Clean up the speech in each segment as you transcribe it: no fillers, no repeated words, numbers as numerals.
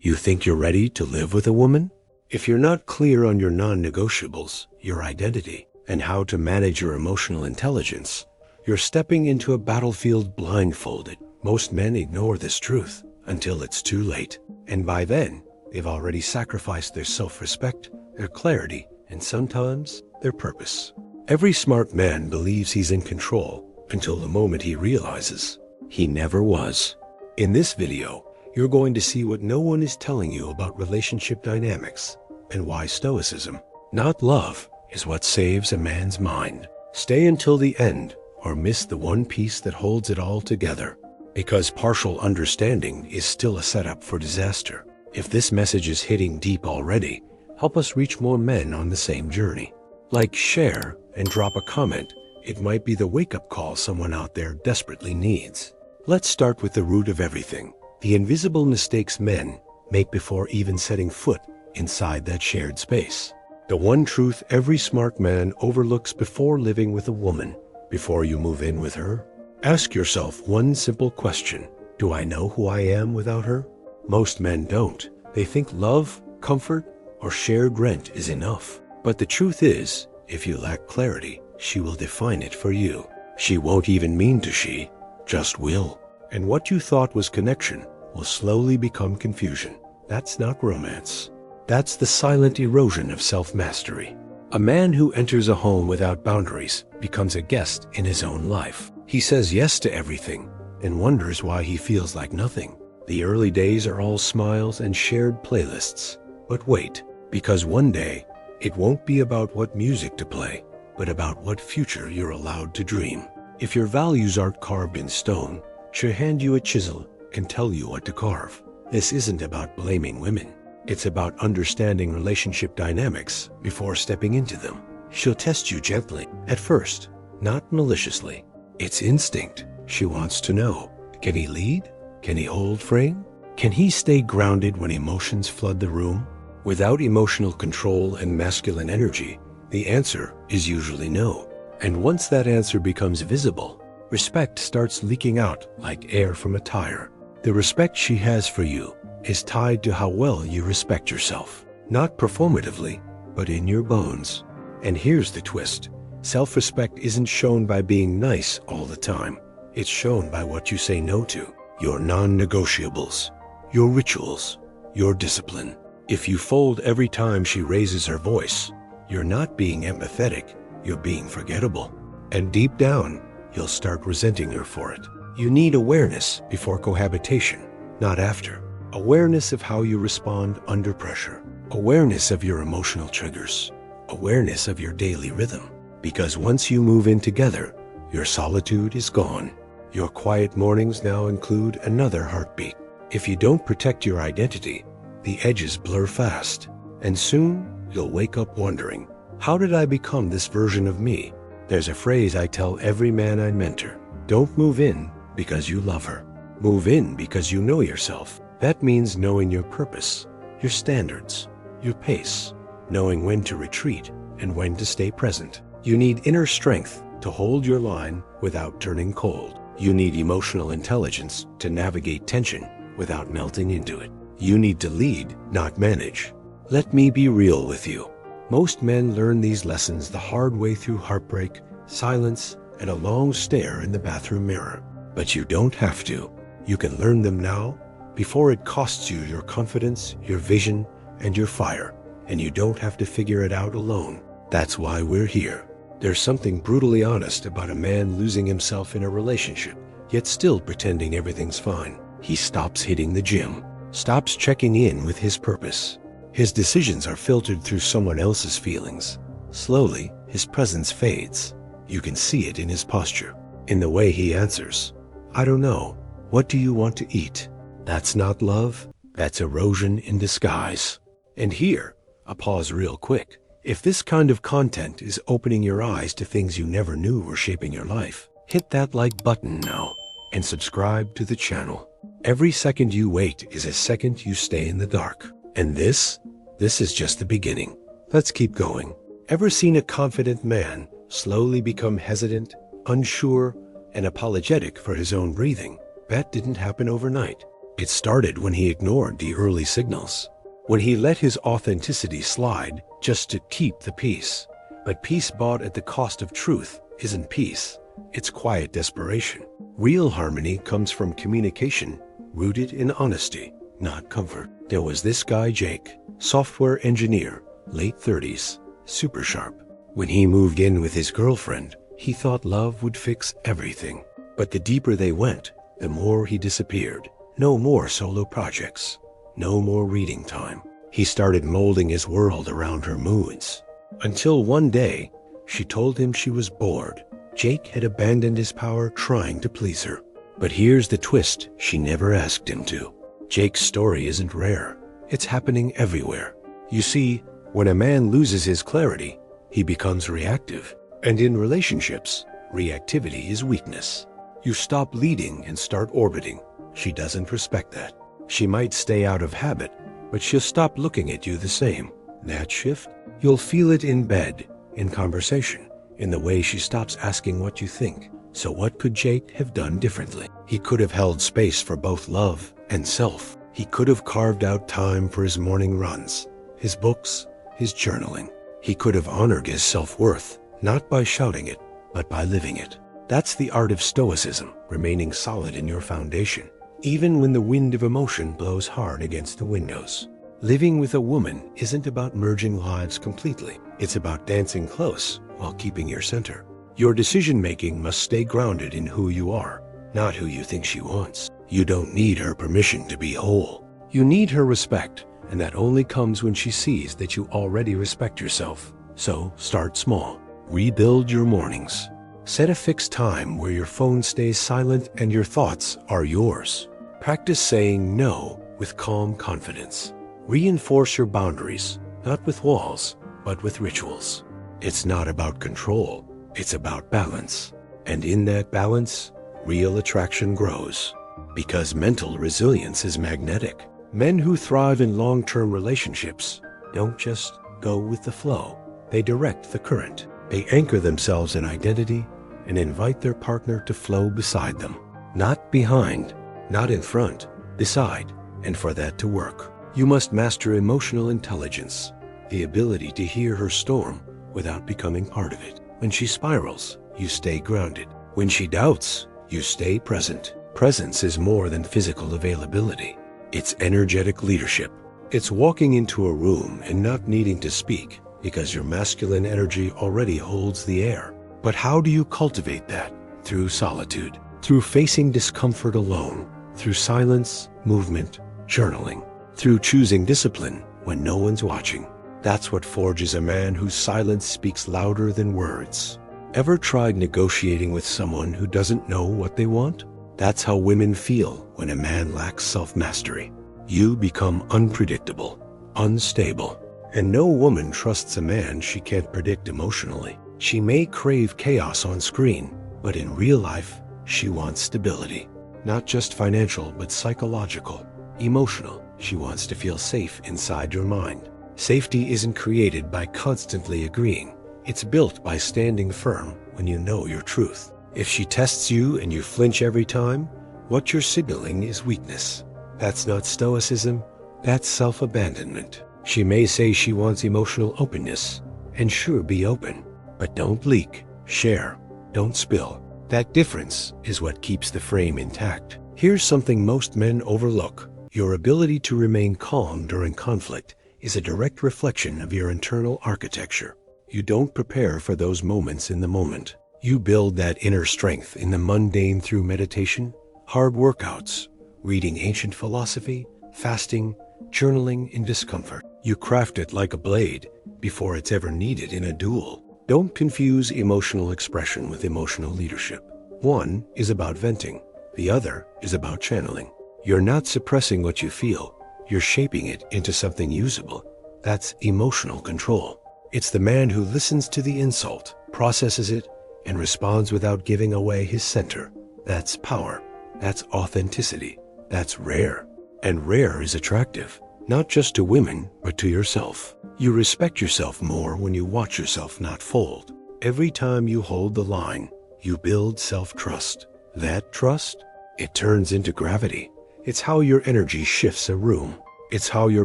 You think you're ready to live with a woman? If you're not clear on your non-negotiables, your identity, and how to manage your emotional intelligence, you're stepping into a battlefield blindfolded. Most men ignore this truth until it's too late. And by then, they've already sacrificed their self-respect, their clarity, and sometimes their purpose. Every smart man believes he's in control until the moment he realizes he never was. In this video, you're going to see what no one is telling you about relationship dynamics and why Stoicism, not love, is what saves a man's mind. Stay until the end or miss the one piece that holds it all together, because partial understanding is still a setup for disaster. If this message is hitting deep already, help us reach more men on the same journey. Like, share, and drop a comment. It might be the wake-up call someone out there desperately needs. Let's start with the root of everything, the invisible mistakes men make before even setting foot inside that shared space. The one truth every smart man overlooks before living with a woman. Before you move in with her, ask yourself one simple question. Do I know who I am without her? Most men don't. They think love, comfort, or shared rent is enough. But the truth is, if you lack clarity, she will define it for you. She won't even mean to she, just will. And what you thought was connection will slowly become confusion. That's not romance. That's the silent erosion of self-mastery. A man who enters a home without boundaries becomes a guest in his own life. He says yes to everything and wonders why he feels like nothing. The early days are all smiles and shared playlists. But wait, because one day, it won't be about what music to play, but about what future you're allowed to dream. If your values aren't carved in stone, she'll hand you a chisel and tell you what to carve. This isn't about blaming women. It's about understanding relationship dynamics before stepping into them. She'll test you gently at first, not maliciously. It's instinct. She wants to know, can he lead? Can he hold frame? Can he stay grounded when emotions flood the room? Without emotional control and masculine energy, the answer is usually no. And once that answer becomes visible, respect starts leaking out like air from a tire. The respect she has for you is tied to how well you respect yourself. Not performatively, but in your bones. And here's the twist. Self-respect isn't shown by being nice all the time. It's shown by what you say no to. Your non-negotiables, your rituals, your discipline. If you fold every time she raises her voice, you're not being empathetic, you're being forgettable. And deep down, you'll start resenting her for it. You need awareness before cohabitation, not after. Awareness of how you respond under pressure. Awareness of your emotional triggers. Awareness of your daily rhythm. Because once you move in together, your solitude is gone. Your quiet mornings now include another heartbeat. If you don't protect your identity, the edges blur fast. And soon, you'll wake up wondering, how did I become this version of me? There's a phrase I tell every man I mentor. Don't move in because you love her. Move in because you know yourself. That means knowing your purpose, your standards, your pace, knowing when to retreat and when to stay present. You need inner strength to hold your line without turning cold. You need emotional intelligence to navigate tension without melting into it. You need to lead, not manage. Let me be real with you. Most men learn these lessons the hard way through heartbreak, silence, and a long stare in the bathroom mirror. But you don't have to. You can learn them now before it costs you your confidence, your vision, and your fire. And you don't have to figure it out alone. That's why we're here. There's something brutally honest about a man losing himself in a relationship, yet still pretending everything's fine. He stops hitting the gym, stops checking in with his purpose. His decisions are filtered through someone else's feelings. Slowly, his presence fades. You can see it in his posture, in the way he answers. I don't know. What do you want to eat? That's not love. That's erosion in disguise. And here, I'll pause real quick. If this kind of content is opening your eyes to things you never knew were shaping your life, hit that like button now and subscribe to the channel. Every second you wait is a second you stay in the dark. And this is just the beginning. Let's keep going. Ever seen a confident man slowly become hesitant, unsure, and apologetic for his own breathing? That didn't happen overnight. It started when he ignored the early signals, when he let his authenticity slide just to keep the peace. But peace bought at the cost of truth isn't peace, it's quiet desperation. Real harmony comes from communication rooted in honesty, not comfort. There was this guy Jake, software engineer, late 30s, super sharp. When he moved in with his girlfriend, he thought love would fix everything. But the deeper they went, the more he disappeared. No more solo projects, no more reading time. He started molding his world around her moods. Until one day, she told him she was bored. Jake had abandoned his power trying to please her. But here's the twist she never asked him to. Jake's story isn't rare. It's happening everywhere. You see, when a man loses his clarity, he becomes reactive. And in relationships, reactivity is weakness. You stop leading and start orbiting. She doesn't respect that. She might stay out of habit, but she'll stop looking at you the same. That shift, you'll feel it in bed, in conversation, in the way she stops asking what you think. So what could Jake have done differently? He could have held space for both love and self. He could have carved out time for his morning runs, his books, his journaling. He could have honored his self-worth, not by shouting it, but by living it. That's the art of Stoicism, remaining solid in your foundation, even when the wind of emotion blows hard against the windows. Living with a woman isn't about merging lives completely. It's about dancing close while keeping your center. Your decision-making must stay grounded in who you are, not who you think she wants. You don't need her permission to be whole. You need her respect, and that only comes when she sees that you already respect yourself. So start small. Rebuild your mornings. Set a fixed time where your phone stays silent and your thoughts are yours. Practice saying no with calm confidence. Reinforce your boundaries, not with walls, but with rituals. It's not about control. It's about balance. And in that balance, real attraction grows. Because mental resilience is magnetic. Men who thrive in long-term relationships don't just go with the flow. They direct the current. They anchor themselves in identity and invite their partner to flow beside them. Not behind, not in front, beside. And for that to work, you must master emotional intelligence, the ability to hear her storm without becoming part of it. When she spirals, you stay grounded. When she doubts, you stay present. Presence is more than physical availability. It's energetic leadership. It's walking into a room and not needing to speak because your masculine energy already holds the air. But how do you cultivate that? Through solitude, through facing discomfort alone, through silence, movement, journaling, through choosing discipline when no one's watching. That's what forges a man whose silence speaks louder than words. Ever tried negotiating with someone who doesn't know what they want? That's how women feel when a man lacks self-mastery. You become unpredictable, unstable, and no woman trusts a man she can't predict emotionally. She may crave chaos on screen, but in real life, she wants stability. Not just financial, but psychological, emotional. She wants to feel safe inside your mind. Safety isn't created by constantly agreeing. It's built by standing firm when you know your truth. If she tests you and you flinch every time, what you're signaling is weakness. That's not stoicism, that's self-abandonment. She may say she wants emotional openness, and sure, be open. But don't leak, share, don't spill. That difference is what keeps the frame intact. Here's something most men overlook. Your ability to remain calm during conflict is a direct reflection of your internal architecture. You don't prepare for those moments in the moment. You build that inner strength in the mundane through meditation, hard workouts, reading ancient philosophy, fasting, journaling in discomfort. You craft it like a blade before it's ever needed in a duel. Don't confuse emotional expression with emotional leadership. One is about venting. The other is about channeling. You're not suppressing what you feel. You're shaping it into something usable. That's emotional control. It's the man who listens to the insult, processes it, and responds without giving away his center. That's power. That's authenticity. That's rare. And rare is attractive, not just to women, but to yourself. You respect yourself more when you watch yourself not fold. Every time you hold the line, you build self-trust. That trust, it turns into gravity. It's how your energy shifts a room. It's how your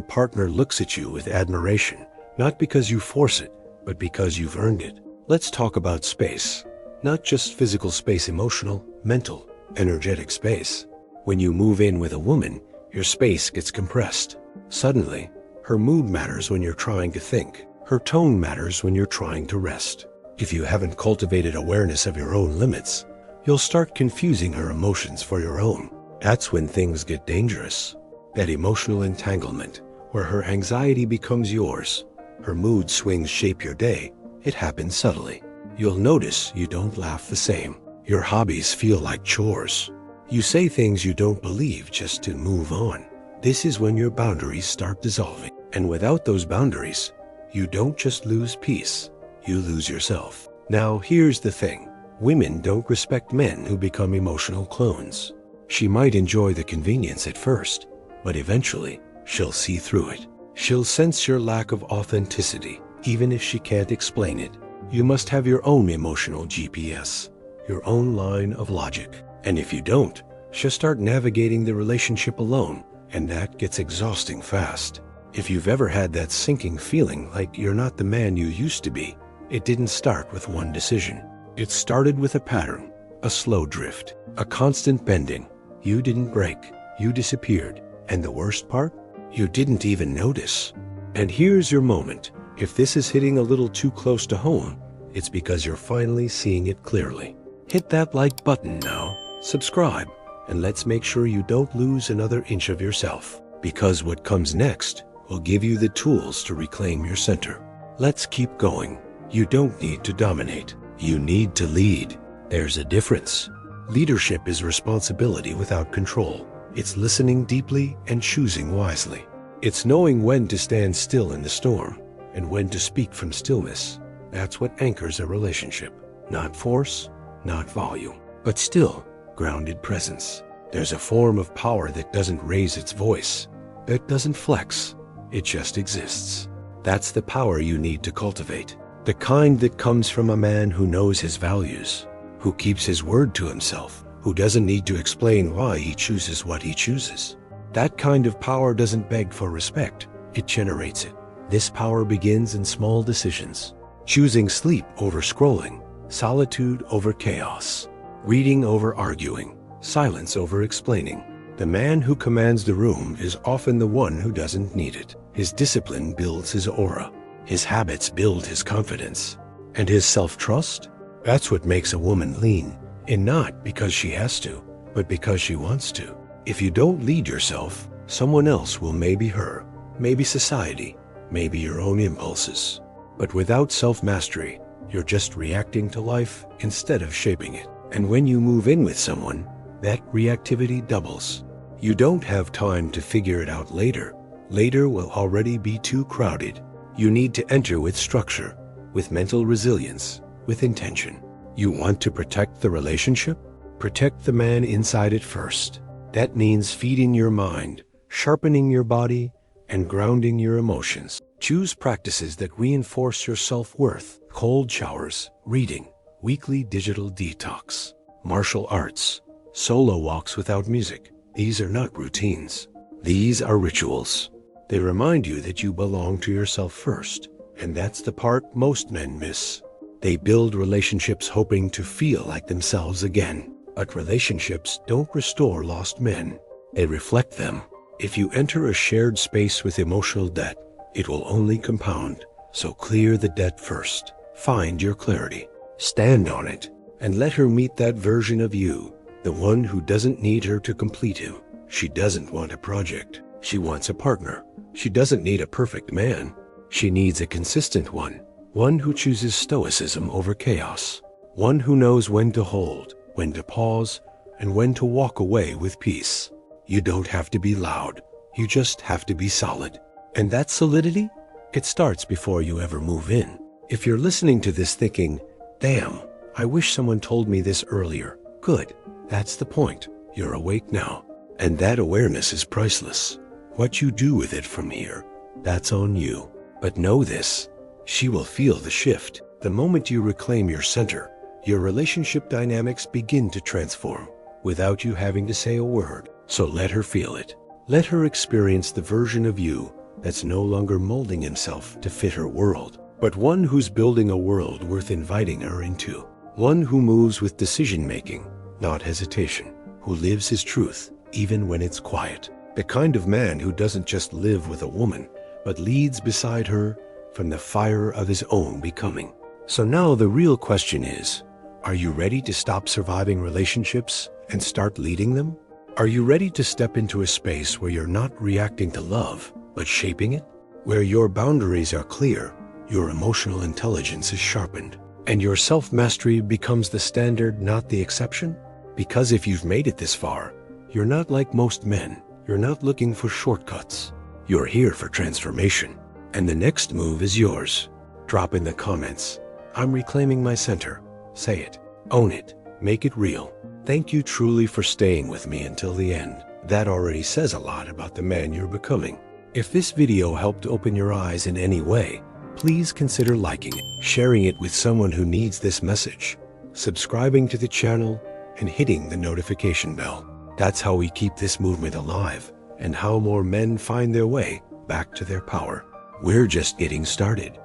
partner looks at you with admiration, not because you force it, but because you've earned it. Let's talk about space. Not just physical space, emotional, mental, energetic space. When you move in with a woman, your space gets compressed. Suddenly, her mood matters when you're trying to think. Her tone matters when you're trying to rest. If you haven't cultivated awareness of your own limits, you'll start confusing her emotions for your own. That's when things get dangerous. That emotional entanglement, where her anxiety becomes yours, her mood swings shape your day, it happens subtly. You'll notice you don't laugh the same. Your hobbies feel like chores. You say things you don't believe just to move on. This is when your boundaries start dissolving. And without those boundaries, you don't just lose peace, you lose yourself. Now here's the thing. Women don't respect men who become emotional clones. She might enjoy the convenience at first, but eventually she'll see through it. She'll sense your lack of authenticity, even if she can't explain it. You must have your own emotional GPS, your own line of logic. And if you don't, she'll start navigating the relationship alone, and that gets exhausting fast. If you've ever had that sinking feeling like you're not the man you used to be, it didn't start with one decision. It started with a pattern, a slow drift, a constant bending. You didn't break, you disappeared. And the worst part? You didn't even notice. And here's your moment. If this is hitting a little too close to home, it's because you're finally seeing it clearly. Hit that like button now, subscribe, and let's make sure you don't lose another inch of yourself. Because what comes next will give you the tools to reclaim your center. Let's keep going. You don't need to dominate. You need to lead. There's a difference. Leadership is responsibility without control. It's listening deeply and choosing wisely. It's knowing when to stand still in the storm and when to speak from stillness. That's what anchors a relationship. Not force, not volume, but still grounded presence. There's a form of power that doesn't raise its voice, that doesn't flex. It just exists. That's the power you need to cultivate. The kind that comes from a man who knows his values, who keeps his word to himself, who doesn't need to explain why he chooses what he chooses. That kind of power doesn't beg for respect, it generates it. This power begins in small decisions. Choosing sleep over scrolling, solitude over chaos, reading over arguing, silence over explaining. The man who commands the room is often the one who doesn't need it. His discipline builds his aura. His habits build his confidence. And his self-trust? That's what makes a woman lean. And not because she has to, but because she wants to. If you don't lead yourself, someone else will, maybe her, maybe society, maybe your own impulses. But without self-mastery, you're just reacting to life instead of shaping it. And when you move in with someone, that reactivity doubles. You don't have time to figure it out later. Later will already be too crowded. You need to enter with structure, with mental resilience, with intention. You want to protect the relationship? Protect the man inside it first. That means feeding your mind, sharpening your body, and grounding your emotions. Choose practices that reinforce your self-worth. Cold showers, reading, weekly digital detox, martial arts, solo walks without music. These are not routines. These are rituals. They remind you that you belong to yourself first, and that's the part most men miss. They build relationships hoping to feel like themselves again. But relationships don't restore lost men. They reflect them. If you enter a shared space with emotional debt, it will only compound. So clear the debt first. Find your clarity. Stand on it, and let her meet that version of you, the one who doesn't need her to complete you. She doesn't want a project. She wants a partner. She doesn't need a perfect man. She needs a consistent one who chooses stoicism over chaos, one who knows when to hold, when to pause, and when to walk away with peace. You don't have to be loud. You just have to be solid. And that solidity, it starts before you ever move in. If you're listening to this thinking, damn, I wish someone told me this earlier. Good. That's the point. You're awake now. And that awareness is priceless. What you do with it from here, that's on you. But know this, she will feel the shift. The moment you reclaim your center, your relationship dynamics begin to transform without you having to say a word. So let her feel it. Let her experience the version of you that's no longer molding himself to fit her world, but one who's building a world worth inviting her into. One who moves with decision-making, not hesitation. Who lives his truth, even when it's quiet. The kind of man who doesn't just live with a woman, but leads beside her from the fire of his own becoming. So now the real question is, are you ready to stop surviving relationships and start leading them? Are you ready to step into a space where you're not reacting to love, but shaping it? Where your boundaries are clear, your emotional intelligence is sharpened, and your self-mastery becomes the standard, not the exception? Because if you've made it this far, you're not like most men. You're not looking for shortcuts. You're here for transformation. And the next move is yours. Drop in the comments, "I'm reclaiming my center." Say it. Own it. Make it real. Thank you truly for staying with me until the end. That already says a lot about the man you're becoming. If this video helped open your eyes in any way, please consider liking it, sharing it with someone who needs this message, subscribing to the channel, and hitting the notification bell. That's how we keep this movement alive, and how more men find their way back to their power. We're just getting started.